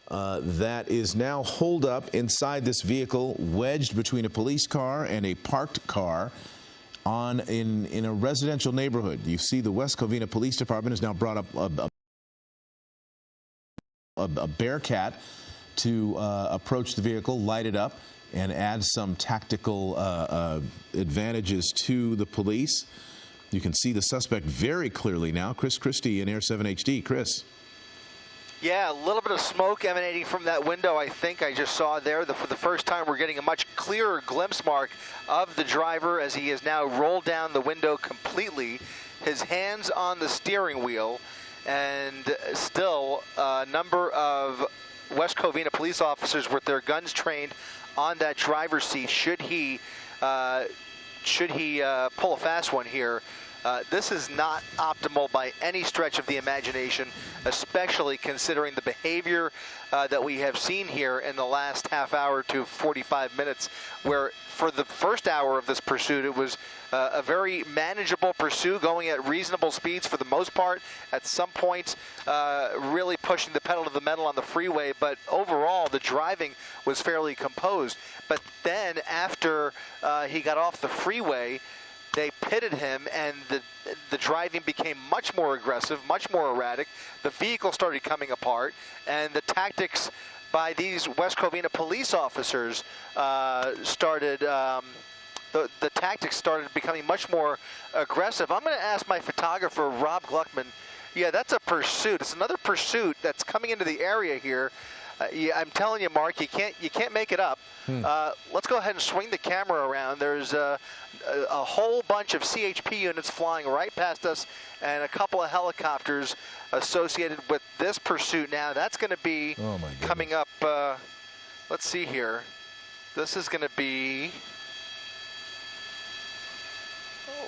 that is now holed up inside this vehicle, wedged between a police car and a parked car in a residential neighborhood. You see the West Covina Police Department has now brought up a Bearcat to approach the vehicle, light it up, and add some tactical advantages to the police. You can see the suspect very clearly now. Chris Christie in Air 7 HD. Chris. Yeah, a little bit of smoke emanating from that window, I think I just saw there. For the first time, we're getting a much clearer glimpse, Mark, of the driver as he has now rolled down the window completely, his hands on the steering wheel, and still a number of West Covina police officers with their guns trained on that driver's seat should he pull a fast one here. This is not optimal by any stretch of the imagination, especially considering the behavior that we have seen here in the last half hour to 45 minutes, where for the first hour of this pursuit, it was a very manageable pursuit, going at reasonable speeds for the most part. At some points, really pushing the pedal to the metal on the freeway, but overall, the driving was fairly composed. But then after he got off the freeway, they pitted him, and the driving became much more aggressive, much more erratic. The vehicle started coming apart, and the tactics by these West Covina police officers started. The tactics started becoming much more aggressive. I'm going to ask my photographer, Rob Gluckman. Yeah, that's a pursuit. It's another pursuit that's coming into the area here. Yeah, I'm telling you, Mark, you can't make it up. Let's go ahead and swing the camera around. There's a whole bunch of CHP units flying right past us, and a couple of helicopters associated with this pursuit. Now that's going to be coming up. Let's see here. This is going to be,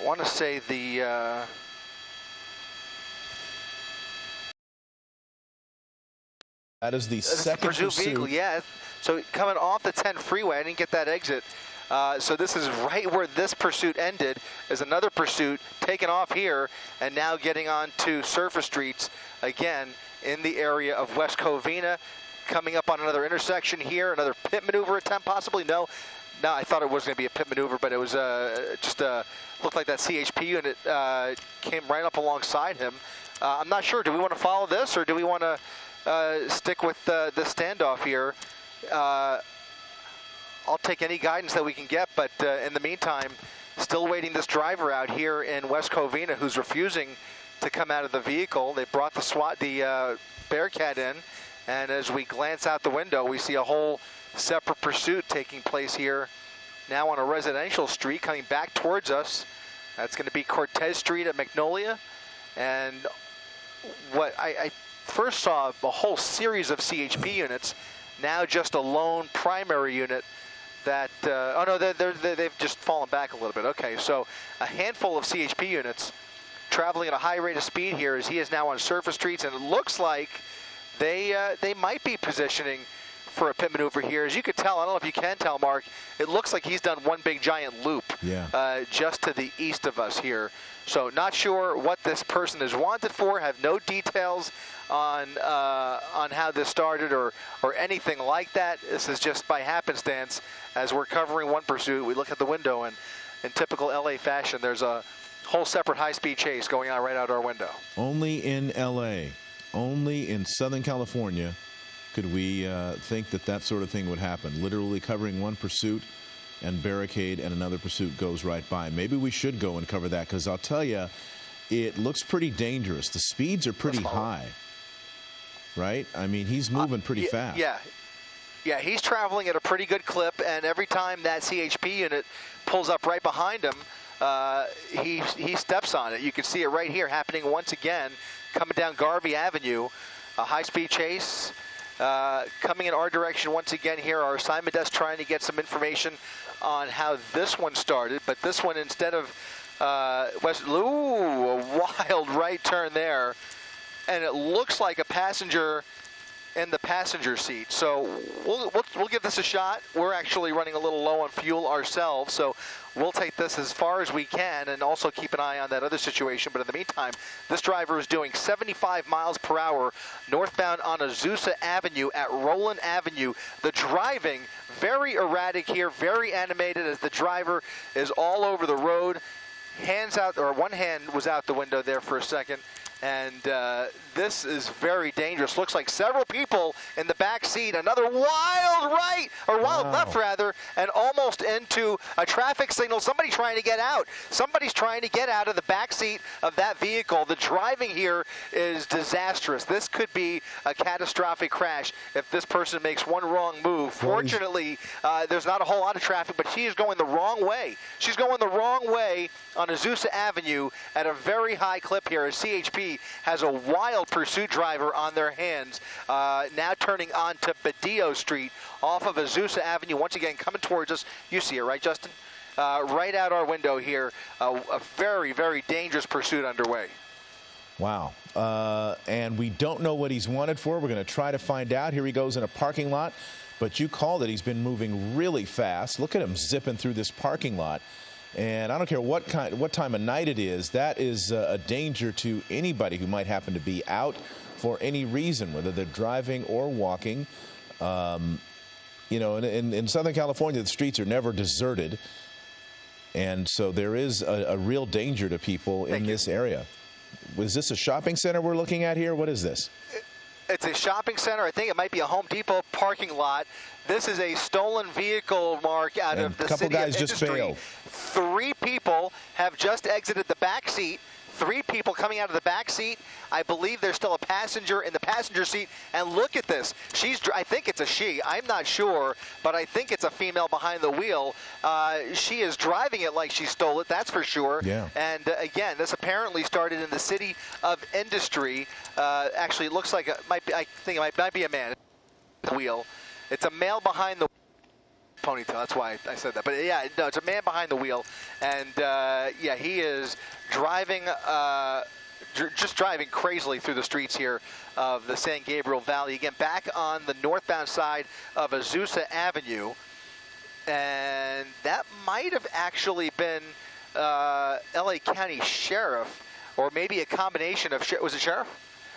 I want to say the. That is the second pursuit. Vehicle, yeah. So coming off the 10 freeway, I didn't get that exit. So this is right where this pursuit ended, is another pursuit taken off here and now getting onto surface streets again in the area of West Covina, coming up on another intersection here, another pit maneuver attempt possibly. No, I thought it was going to be a pit maneuver, but it was just looked like that CHP unit came right up alongside him. I'm not sure. Do we want to follow this, or do we want to stick with the standoff here? I'll take any guidance that we can get, but in the meantime, still waiting this driver out here in West Covina who's refusing to come out of the vehicle. They brought the Bearcat in, and as we glance out the window, we see a whole separate pursuit taking place here now on a residential street coming back towards us. That's going to be Cortez Street at Magnolia, and what I first saw a whole series of CHP units, now just a lone primary unit that, oh no, they've just fallen back a little bit. Okay, so a handful of CHP units traveling at a high rate of speed here as he is now on surface streets, and it looks like they might be positioning for a pit maneuver here. As you could tell, I don't know if you can tell, Mark, it looks like he's done one big giant loop just to the east of us here. So not sure what this person is wanted for, have no details on how this started or anything like that. This is just by happenstance. As we're covering one pursuit, we look at the window, and in typical LA fashion, there's a whole separate high-speed chase going on right out our window. Only in LA, only in Southern California could we think that sort of thing would happen. Literally covering one pursuit and barricade, and another pursuit goes right by. Maybe we should go and cover that, because I'll tell you, it looks pretty dangerous. The speeds are pretty high, right? I mean, he's moving pretty fast. Yeah, he's traveling at a pretty good clip, and every time that CHP unit pulls up right behind him, he steps on it. You can see it right here happening once again, coming down Garvey Avenue, a high-speed chase. Coming in our direction once again here. Our assignment desk trying to get some information on how this one started, but this one, instead of a wild right turn there, and it looks like a passenger in the passenger seat. So we'll give this a shot. We're actually running a little low on fuel ourselves, so we'll take this as far as we can and also keep an eye on that other situation. But in the meantime, this driver is doing 75 miles per hour northbound on Azusa Avenue at Roland Avenue. The driving, very erratic here, very animated as the driver is all over the road. Hands out, or one hand was out the window there for a second. And this is very dangerous. Looks like several people in the back seat. Another wild right, or wild left rather, and almost into a traffic signal. Somebody trying to get out. Somebody's trying to get out of the back seat of that vehicle. The driving here is disastrous. This could be a catastrophic crash if this person makes one wrong move. Fortunately, there's not a whole lot of traffic, but she is going the wrong way. She's going the wrong way on Azusa Avenue at a very high clip here as CHP has a wild pursuit driver on their hands, now turning onto Badillo Street off of Azusa Avenue. Once again, coming towards us. You see it, right, Justin? Right out our window here. A very, very dangerous pursuit underway. Wow. And we don't know what he's wanted for. We're going to try to find out. Here he goes in a parking lot. But you called it. He's been moving really fast. Look at him zipping through this parking lot. And I don't care what time of night it is, that is a danger to anybody who might happen to be out for any reason, whether they're driving or walking. You know, in Southern California, the streets are never deserted. And so there is a real danger to people in this area. Was this a shopping center we're looking at here? What is this? It's a shopping center. I think it might be a Home Depot parking lot. This is a stolen vehicle, Mark, out of the city of Industry. Just bailed. 3 people have just exited the back seat. 3 people coming out of the back seat. I believe there's still a passenger in the passenger seat. And look at this. I think it's a she. I'm not sure, but I think it's a female behind the wheel. She is driving it like she stole it, that's for sure. Yeah. And again, this apparently started in the city of Industry. Actually, it looks like I think it might be a man. The wheel. It's a male behind the ponytail. That's why I said that. But yeah, no, it's a man behind the wheel, and yeah, he is driving, just driving crazily through the streets here of the San Gabriel Valley. Again, back on the northbound side of Azusa Avenue, and that might have actually been LA County Sheriff, or maybe a combination of. Was it Sheriff?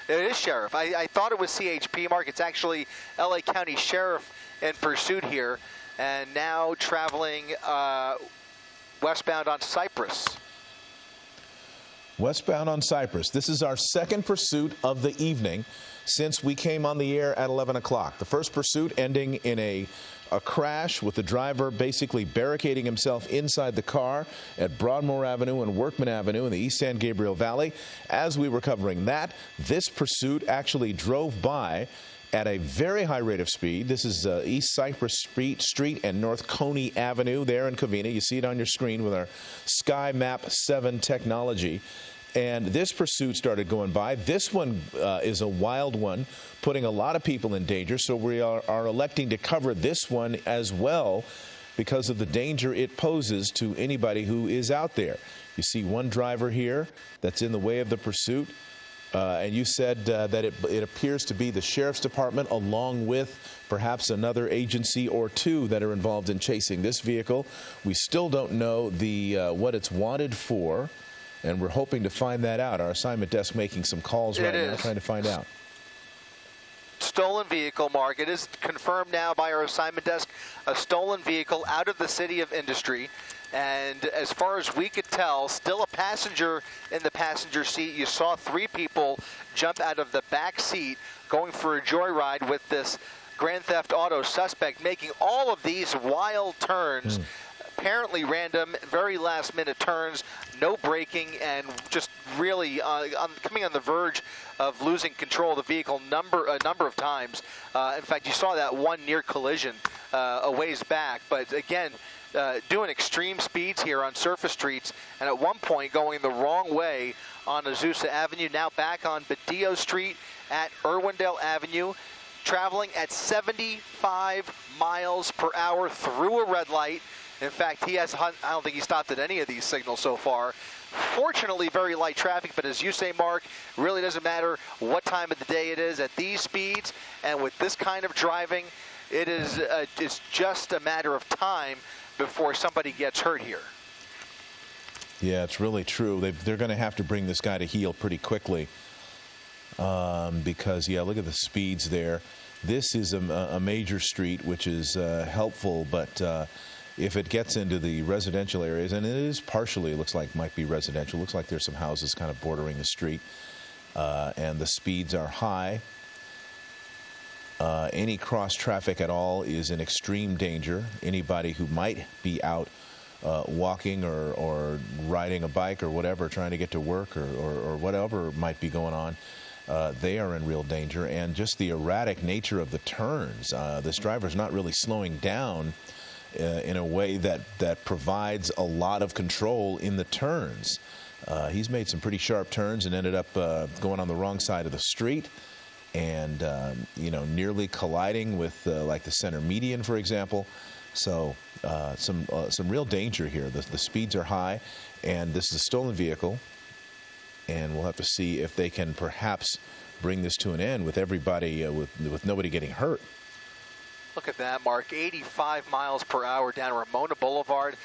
It is Sheriff. I thought it was CHP, Mark. It's actually LA County Sheriff in pursuit here, and now traveling westbound on Cypress. Westbound on Cypress. This is our second pursuit of the evening since we came on the air at 11 o'clock. The first pursuit ending in a crash with the driver basically barricading himself inside the car at Broadmoor Avenue and Workman Avenue in the East San Gabriel Valley. As we were covering that, this pursuit actually drove by at a very high rate of speed. This is East Cypress Street and North Coney Avenue there in Covina. You see it on your screen with our Sky Map 7 technology. And this pursuit started going by. This one is a wild one, putting a lot of people in danger. So we are electing to cover this one as well because of the danger it poses to anybody who is out there. You see one driver here that's in the way of the pursuit. And you said that it appears to be the Sheriff's Department along with perhaps another agency or two that are involved in chasing this vehicle. We still don't know what it's wanted for, and we're hoping to find that out. Our assignment desk making some calls right now trying to find out. Stolen vehicle, Mark. It is confirmed now by our assignment desk, a stolen vehicle out of the city of Industry. And as far as we could tell, still a passenger in the passenger seat. You saw 3 people jump out of the back seat going for a joyride with this Grand Theft Auto suspect, making all of these wild turns. Apparently random, very last-minute turns, no braking, and just really coming on the verge of losing control of the vehicle a number of times. In fact, you saw that one near collision a ways back. But again, doing extreme speeds here on surface streets, and at one point going the wrong way on Azusa Avenue, now back on Badillo Street at Irwindale Avenue, traveling at 75 miles per hour through a red light. In fact, I don't think he stopped at any of these signals so far. unfortunately very light traffic, but as you say, Mark, really doesn't matter what time of the day it is at these speeds and with this kind of driving. It is it's just a matter of time before somebody gets hurt here. Yeah, it's really true. They're going to have to bring this guy to heel pretty quickly because, yeah, look at the speeds there. This is a major street, which is helpful, but if it gets into the residential areas, and it is partially, it looks like might be residential, looks like there's some houses kind of bordering the street, and the speeds are high. Any cross traffic at all is in extreme danger. Anybody who might be out walking or riding a bike or whatever, trying to get to work or whatever might be going on, they are in real danger. And just the erratic nature of the turns. This driver's not really slowing down in a way that provides a lot of control in the turns. He's made some pretty sharp turns and ended up going on the wrong side of the street and nearly colliding with like the center median, for example. So some real danger here. The speeds are high, and this is a stolen vehicle, and we'll have to see if they can perhaps bring this to an end with everybody with nobody getting hurt. Look at that, Mark. 85 miles per hour down Ramona Boulevard.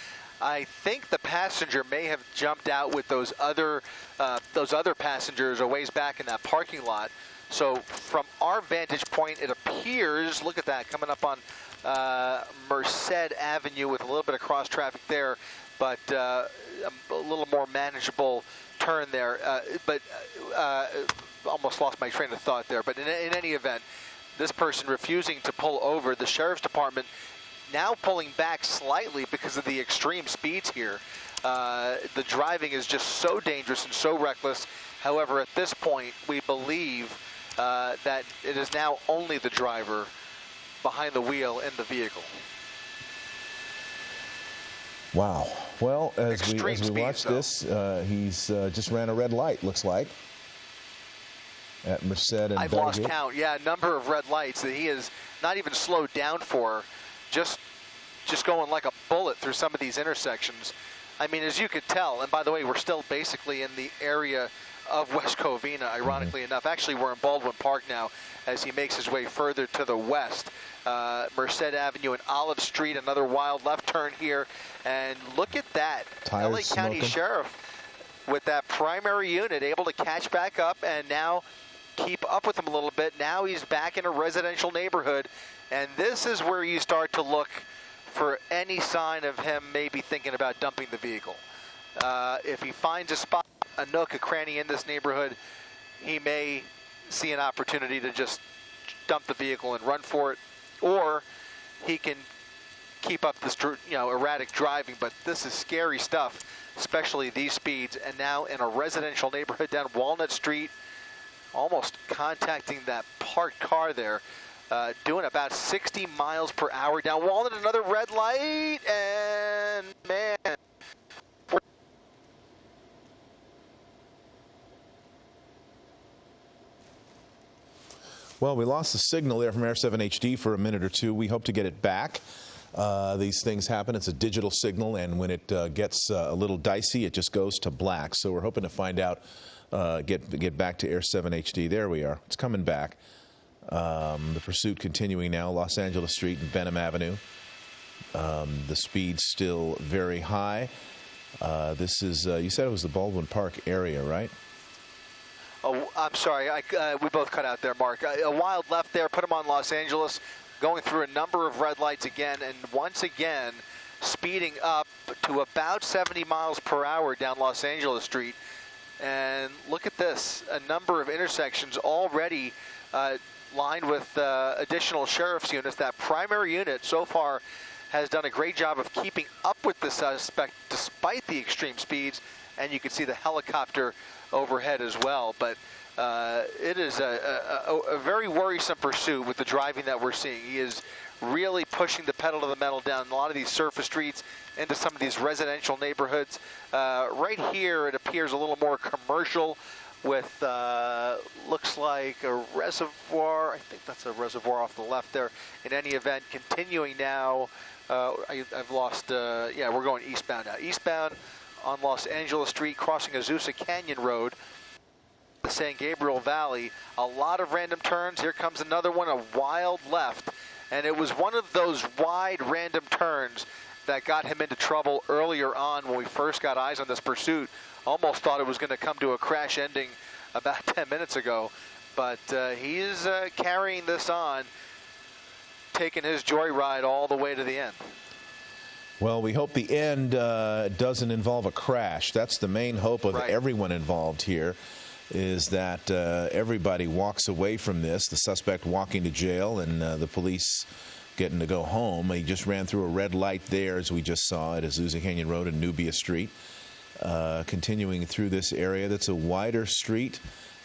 I think the passenger may have jumped out with those other passengers a ways back in that parking lot. So from our vantage point, it appears, look at that, coming up on Merced Avenue with a little bit of cross traffic there, but a little more manageable turn there. Almost lost my train of thought there. But in any event, this person refusing to pull over. The sheriff's department now pulling back slightly because of the extreme speeds here. The driving is just so dangerous and so reckless. However, at this point, we believe that it is now only the driver behind the wheel in the vehicle. Wow. Well, as we watch though. this, he's just ran a red light, looks like, at Merced and I've lost count. Yeah, a number of red lights that he has not even slowed down for, just going like a bullet through some of these intersections. I mean, as you could tell, and by the way, we're still basically in the area of West Covina, ironically enough. Actually, we're in Baldwin Park now as he makes his way further to the west. Merced Avenue and Olive Street, another wild left turn here. And look at that. Tires LA County Sheriff with that primary unit able to catch back up and now keep up with him a little bit. Now he's back in a residential neighborhood. And this is where you start to look for any sign of him maybe thinking about dumping the vehicle. If he finds a spot, a nook, a cranny in this neighborhood, he may see an opportunity to just dump the vehicle and run for it, or he can keep up this erratic driving. But this is scary stuff, especially these speeds. And now in a residential neighborhood down Walnut Street, almost contacting that parked car there, doing about 60 miles per hour down Walnut. Another red light, and man. Well, we lost the signal there from Air 7 HD for a minute or two. We hope to get it back. These things happen. It's a digital signal, and when it gets a little dicey, it just goes to black. So we're hoping to find out, get back to Air 7 HD. There we are. It's coming back. The pursuit continuing now, Los Angeles Street and Benham Avenue. The speed's still very high. This is, you said it was the Baldwin Park area, right? Oh, I'm sorry. We both cut out there, Mark. A wild left there, put him on Los Angeles, going through a number of red lights again, and once again speeding up to about 70 miles per hour down Los Angeles Street. And look at this, a number of intersections already lined with additional sheriff's units. That primary unit so far has done a great job of keeping up with the suspect despite the extreme speeds, and you can see the helicopter overhead as well. But it is a very worrisome pursuit with the driving that we're seeing. He is really pushing the pedal to the metal down a lot of these surface streets into some of these residential neighborhoods. Right here, it appears a little more commercial with, looks like a reservoir. I think that's a reservoir off the left there. In any event, continuing now, I've lost, yeah, we're going eastbound now. Eastbound on Los Angeles Street, crossing Azusa Canyon Road, the San Gabriel Valley. A lot of random turns. Here comes another one, a wild left. And it was one of those wide random turns that got him into trouble earlier on when we first got eyes on this pursuit. Almost thought it was going to come to a crash ending about 10 minutes ago. But he is carrying this on, taking his joyride all the way to the end. Well, we hope the end doesn't involve a crash. That's the main hope of everyone involved here, is that everybody walks away from this, the suspect walking to jail and the police getting to go home. He just ran through a red light there, as we just saw, at Azusa Canyon Road and Nubia Street. Continuing through this area, that's a wider street,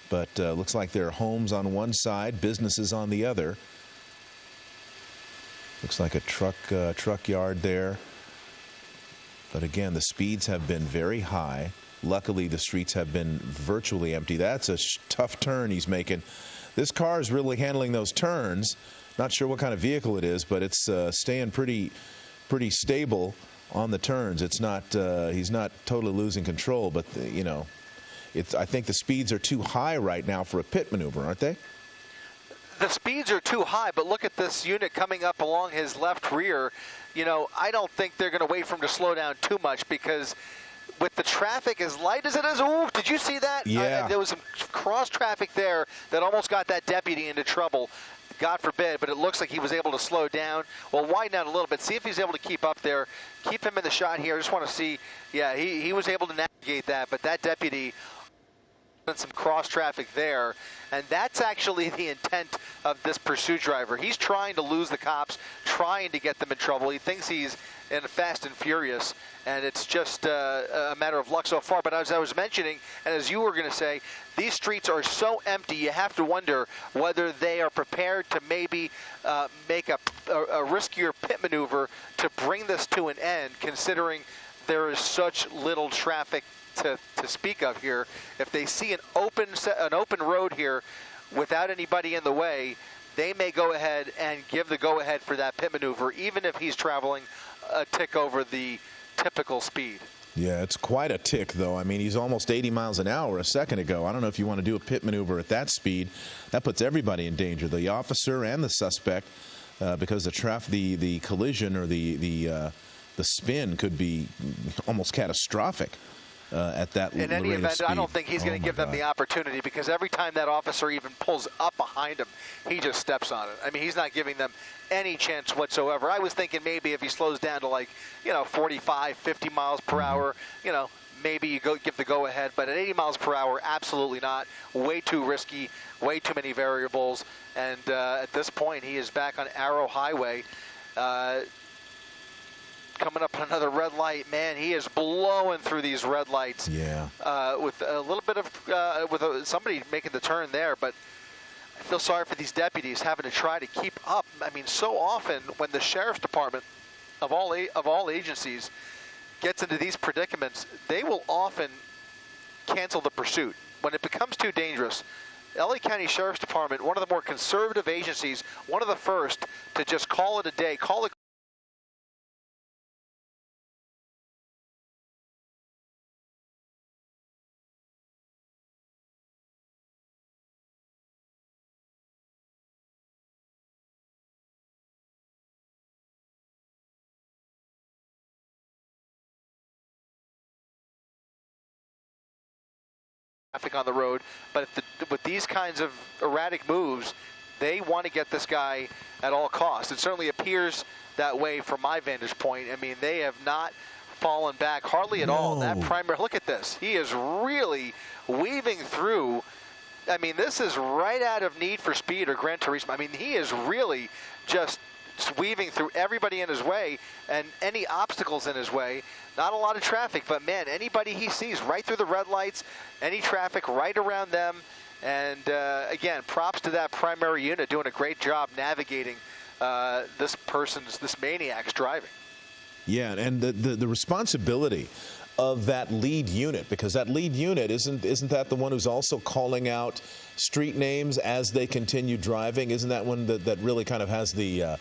but looks like there are homes on one side, businesses on the other. Looks like a truck yard there. But again, the speeds have been very high. Luckily, the streets have been virtually empty. That's a tough turn he's making. This car is really handling those turns. Not sure what kind of vehicle it is, but it's staying pretty stable on the turns. It's not he's not totally losing control, but you know, I think the speeds are too high right now for a pit maneuver, aren't they? The speeds are too high, but look at this unit coming up along his left rear. You know, I don't think they're going to wait for him to slow down too much, because with the traffic as light as it is, ooh, did you see that? Yeah. There was some cross traffic there that almost got that deputy into trouble. God forbid, but it looks like he was able to slow down. Well, widen out a little bit. See if he's able to keep up there. Keep him in the shot here. I just want to see. Yeah, he was able to navigate that, but that deputy, some cross traffic there, and that's actually the intent of this pursuit driver. He's trying to lose the cops, trying to get them in trouble. He thinks he's in Fast and Furious, and it's just a matter of luck so far. But as I was mentioning, and as you were going to say, these streets are so empty, you have to wonder whether they are prepared to maybe make a riskier pit maneuver to bring this to an end, considering there is such little traffic to speak of here. If they see an open road here without anybody in the way, they may go ahead and give the go-ahead for that pit maneuver, even if he's traveling a tick over the typical speed. Yeah, it's quite a tick, though. I mean, he's almost 80 miles an hour a second ago. I don't know if you want to do a pit maneuver at that speed. That puts everybody in danger, the officer and the suspect, because the collision or the spin could be almost catastrophic. At that in any event, I don't think he's going to give them the opportunity, because every time that officer even pulls up behind him, he just steps on it. I mean, he's not giving them any chance whatsoever. I was thinking maybe if he slows down to, like, 45, 50 miles per hour, maybe you give the go-ahead. But at 80 miles per hour, absolutely not. Way too risky, way too many variables. And at this point, he is back on Arrow Highway. Coming up on another red light. Man, he is blowing through these red lights. Yeah. With a little bit of somebody making the turn there, but I feel sorry for these deputies having to try to keep up. I mean, so often when the sheriff's department of all agencies gets into these predicaments, they will often cancel the pursuit when it becomes too dangerous. LA County Sheriff's Department, one of the more conservative agencies, one of the first to just call it a day, call it traffic on the road. But with these kinds of erratic moves, they want to get this guy at all costs. It certainly appears that way from my vantage point. I mean, they have not fallen back hardly at all. That primary, look at this. He is really weaving through. I mean, this is right out of Need for Speed or Gran Turismo. I mean, he is really just weaving through everybody in his way and any obstacles in his way. Not a lot of traffic, but man, anybody he sees right through the red lights, any traffic right around them. And again, props to that primary unit doing a great job navigating this maniac's driving. Yeah, and the responsibility of that lead unit, because that lead unit isn't that the one who's also calling out street names as they continue driving? Isn't that one that really kind of has the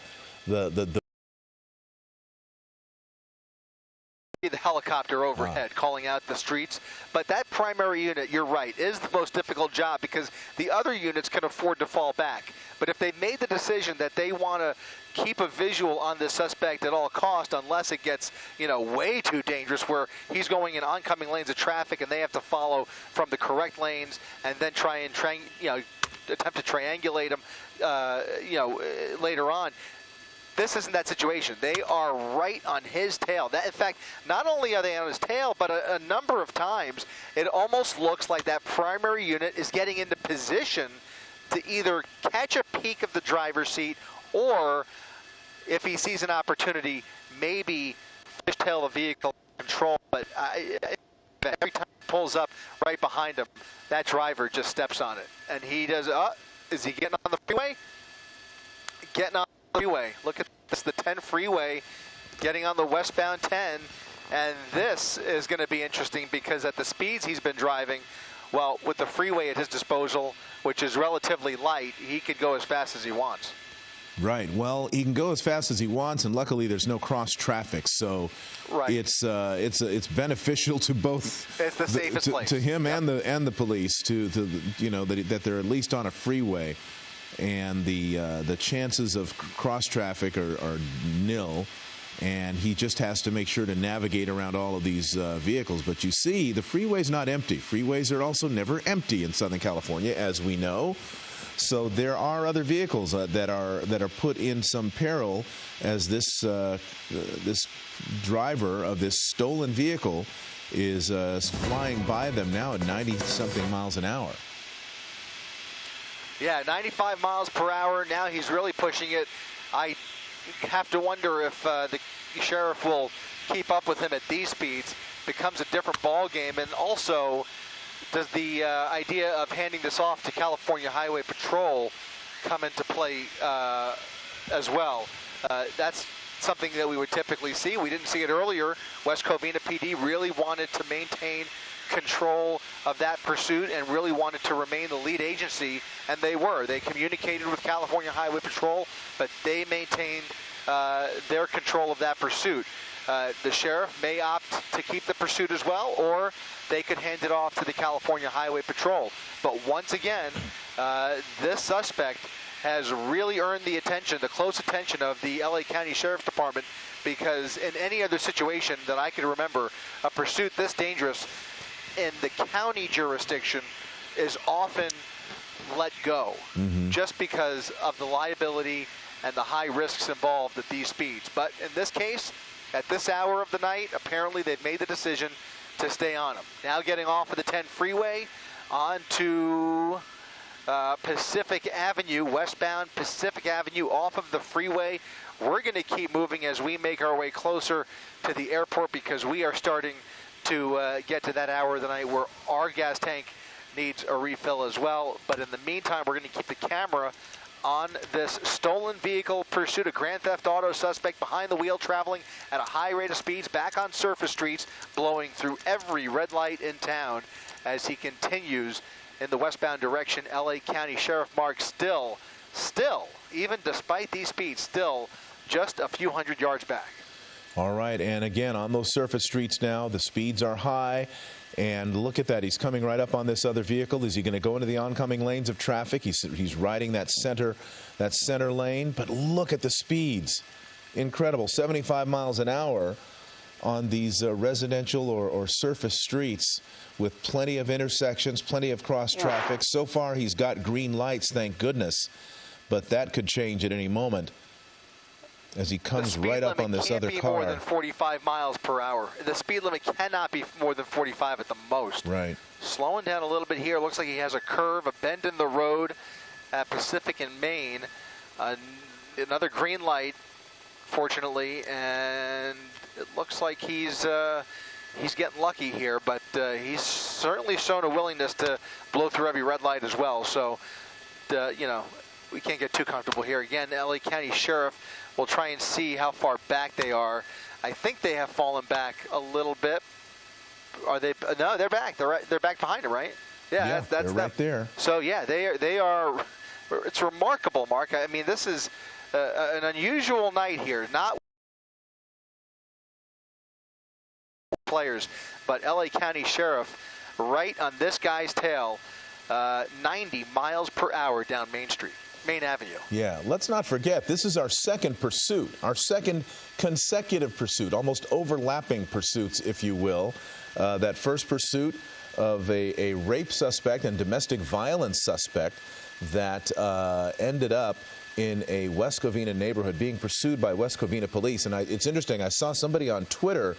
the helicopter overhead calling out the streets. But that primary unit, you're right, is the most difficult job because the other units can afford to fall back. But if they made the decision that they want to keep a visual on this suspect at all cost, unless it gets, way too dangerous where he's going in oncoming lanes of traffic and they have to follow from the correct lanes and then try and attempt to triangulate him, later on. This isn't that situation. They are right on his tail. In fact, not only are they on his tail, but a number of times it almost looks like that primary unit is getting into position to either catch a peek of the driver's seat or, if he sees an opportunity, maybe fishtail the vehicle control. But every time he pulls up right behind him, that driver just steps on it. And he does, is he getting on the freeway? Getting on the freeway. Look at this, the 10 freeway, getting on the westbound 10. And this is going to be interesting because at the speeds he's been driving, well, with the freeway at his disposal, which is relatively light, he could go as fast as he wants. Right. Well, he can go as fast as he wants, and luckily there's no cross traffic, so it's beneficial to both. It's the safest place to him and the police that they're at least on a freeway, and the chances of cross traffic are nil. And he just has to make sure to navigate around all of these vehicles. But you see, the freeway's not empty. Freeways are also never empty in Southern California, as we know. So there are other vehicles that are put in some peril as this driver of this stolen vehicle is flying by them now at 90-something miles an hour. Yeah, 95 miles per hour. Now he's really pushing it. I have to wonder if the sheriff will keep up with him at these speeds. Becomes a different ball game. And also, does the idea of handing this off to California Highway Patrol come into play as well? That's something that we would typically see. We didn't see it earlier. West Covina PD really wanted to maintain control of that pursuit and really wanted to remain the lead agency, and they were. They communicated with California Highway Patrol, but they maintained their control of that pursuit. The sheriff may opt to keep the pursuit as well, or they could hand it off to the California Highway Patrol. But once again, this suspect has really earned the close attention of the LA County Sheriff's Department, because in any other situation that I can remember, a pursuit this dangerous in the county jurisdiction is often let go, just because of the liability and the high risks involved at these speeds. But in this case, at this hour of the night, apparently they've made the decision to stay on him. Now getting off of the 10 freeway onto Pacific Avenue, westbound Pacific Avenue, off of the freeway. We're going to keep moving as we make our way closer to the airport, because we are starting to get to that hour of the night where our gas tank needs a refill as well. But in the meantime, we're going to keep the camera on this stolen vehicle pursuit, a grand theft auto suspect behind the wheel, traveling at a high rate of speeds, back on surface streets, blowing through every red light in town as he continues in the westbound direction. LA County Sheriff Mark still, even despite these speeds, still just a few hundred yards back. All right, and again, on those surface streets now, the speeds are high. And look at that. He's coming right up on this other vehicle. Is he going to go into the oncoming lanes of traffic? He's riding that center lane. But look at the speeds. Incredible. 75 miles an hour on these residential or surface streets with plenty of intersections, plenty of cross traffic. So far, he's got green lights, thank goodness. But that could change at any moment as he comes right up on this other car. The speed limit can't be more than 45 miles per hour. The speed limit cannot be more than 45 at the most. Right. Slowing down a little bit here. Looks like he has a curve, a bend in the road at Pacific and Main. Another green light, fortunately, and it looks like he's getting lucky here, but he's certainly shown a willingness to blow through every red light as well. So, we can't get too comfortable here. Again, LA County Sheriff will try and see how far back they are. I think they have fallen back a little bit. Are they? No, they're back. They're back behind him, right? Yeah, that's right there. So yeah, they are. It's remarkable, Mark. I mean, this is an unusual night here. Not players. But LA County Sheriff right on this guy's tail, 90 miles per hour down Main Avenue. Yeah, let's not forget, this is our second pursuit, our second consecutive pursuit, almost overlapping pursuits, if you will. That first pursuit of a rape suspect and domestic violence suspect that ended up in a West Covina neighborhood being pursued by West Covina police. And it's interesting, I saw somebody on Twitter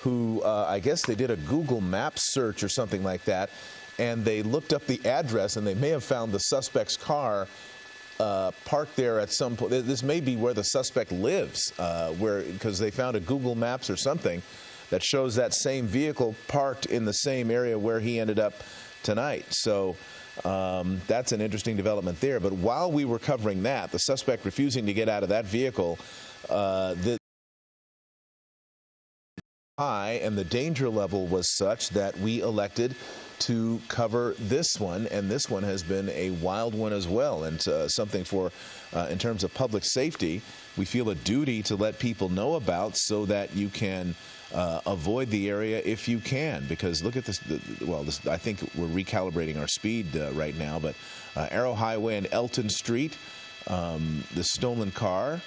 who, I guess they did a Google Maps search or something like that, and they looked up the address, and they may have found the suspect's car parked there at some point. This may be where the suspect lives, because they found a Google Maps or something that shows that same vehicle parked in the same area where he ended up tonight. So that's an interesting development there. But while we were covering that, the suspect refusing to get out of that vehicle, the high and the danger level was such that we elected to cover this one, and this one has been a wild one as well, and something for in terms of public safety we feel a duty to let people know about so that you can avoid the area if you can, because look at this. I think we're recalibrating our speed right now, but Arrow Highway and Elton Street, the stolen car,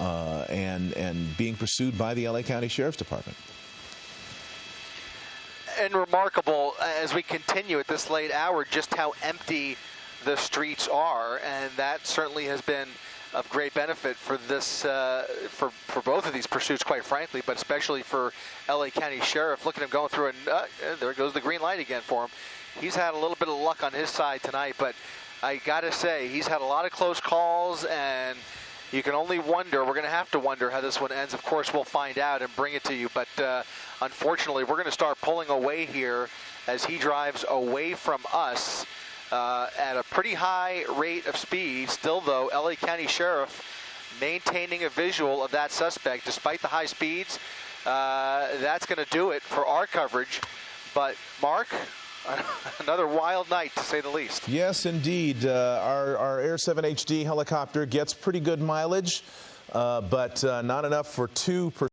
and being pursued by the LA County Sheriff's Department. And remarkable as we continue at this late hour just how empty the streets are, and that certainly has been of great benefit for this for both of these pursuits, quite frankly, but especially for LA County Sheriff. Look at him going through, and there goes the green light again for him. He's had a little bit of luck on his side tonight, but I gotta say he's had a lot of close calls, and you can only wonder, we're going to have to wonder how this one ends. Of course, we'll find out and bring it to you. But unfortunately, we're going to start pulling away here as he drives away from us at a pretty high rate of speed. Still, though, LA County Sheriff maintaining a visual of that suspect despite the high speeds. That's going to do it for our coverage. But, Mark, another wild night, to say the least. Yes, indeed. Our Air 7 HD helicopter gets pretty good mileage, but not enough for 2%.